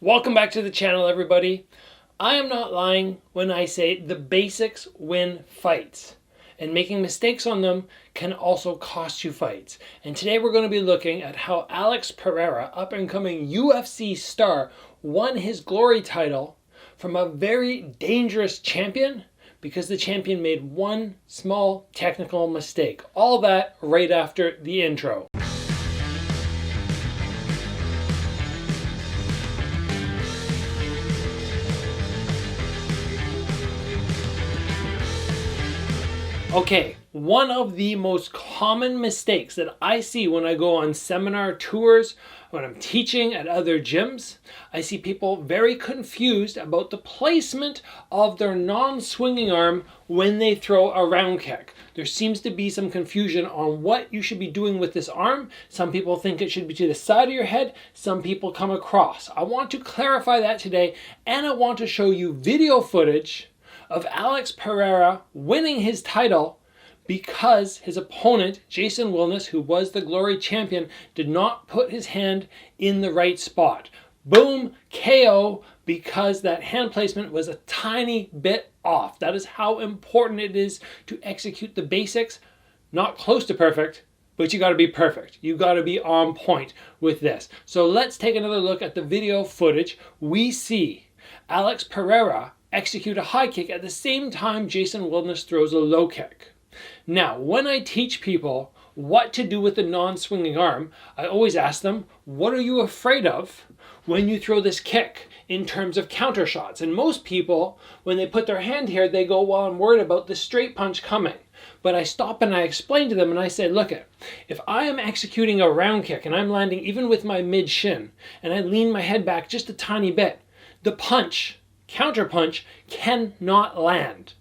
Welcome back to the channel, everybody. I am not lying when I say the basics win fights, and making mistakes on them can also cost you fights. And today we're going to be looking at how Alex Pereira, up-and-coming UFC star, won his glory title from a very dangerous champion because the champion made one small technical mistake. All that right after the intro. Okay, one of the most common mistakes that I see when I go on seminar tours, when I'm teaching at other gyms, I see people very confused about the placement of their non-swinging arm when they throw a round kick. There seems to be some confusion on what you should be doing with this arm. Some people think it should be to the side of your head. Some people come across. I want to clarify that today, and I want to show you video footage of Alex Pereira winning his title because his opponent, Jason Wilness, who was the glory champion, did not put his hand in the right spot. Boom, KO, because that hand placement was a tiny bit off. That is how important it is to execute the basics. Not close to perfect, but you got to be perfect. You got to be on point with this. So let's take another look at the video footage. We see Alex Pereira execute a high kick at the same time Jason Wilness throws a low kick. Now, when I teach people what to do with the non-swinging arm, I always ask them, what are you afraid of when you throw this kick in terms of counter shots? And most people, when they put their hand here, they go, well, I'm worried about the straight punch coming. But I stop and I explain to them and I say, look, if I am executing a round kick and I'm landing even with my mid shin and I lean my head back just a tiny bit, the punch, counter punch, cannot land.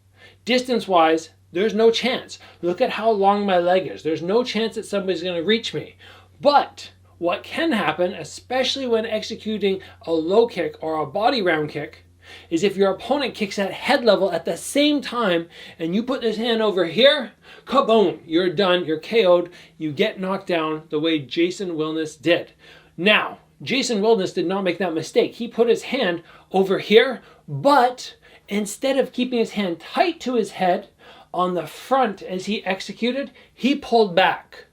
Distance-wise, there's no chance. Look at how long my leg is. There's no chance that somebody's going to reach me. But what can happen, especially when executing a low kick or a body round kick, is if your opponent kicks at head level at the same time and you put this hand over here, kaboom, you're done, you're KO'd, you get knocked down the way Jason Wilness did. Now, Jason Wilness did not make that mistake. He put his hand over here, but instead of keeping his hand tight to his head on the front as he executed, he pulled back.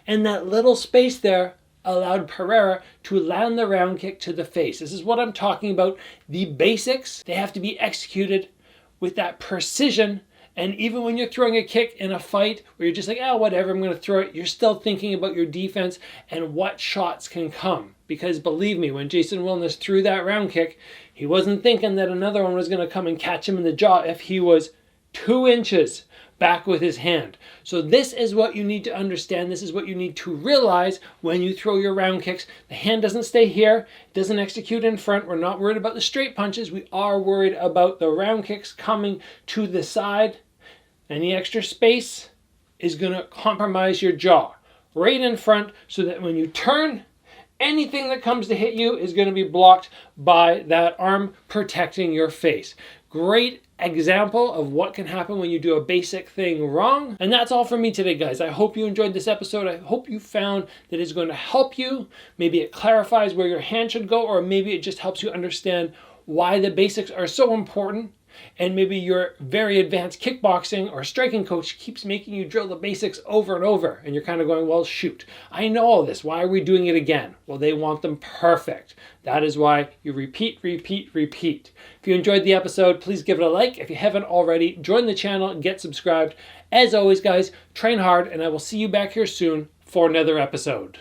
And that little space there allowed Pereira to land the round kick to the face. This is what I'm talking about. The basics, they have to be executed with that precision. And even when you're throwing a kick in a fight where you're just like, oh, whatever, I'm going to throw it, you're still thinking about your defense and what shots can come. Because believe me, when Jason Wilness threw that round kick, he wasn't thinking that another one was going to come and catch him in the jaw if he was 2 inches back with his hand. So this is what you need to understand. This is what you need to realize when you throw your round kicks. The hand doesn't stay here. It doesn't execute in front. We're not worried about the straight punches. We are worried about the round kicks coming to the side. Any extra space is going to compromise your jaw right in front so that when you turn, anything that comes to hit you is going to be blocked by that arm protecting your face. Great example of what can happen when you do a basic thing wrong. And that's all from me today, guys. I hope you enjoyed this episode. I hope you found that it's going to help you. Maybe it clarifies where your hand should go, or maybe it just helps you understand why the basics are so important. And maybe your very advanced kickboxing or striking coach keeps making you drill the basics over and over. And you're kind of going, well, shoot, I know all this. Why are we doing it again? Well, they want them perfect. That is why you repeat, repeat, repeat. If you enjoyed the episode, please give it a like. If you haven't already, join the channel and get subscribed. As always, guys, train hard, and I will see you back here soon for another episode.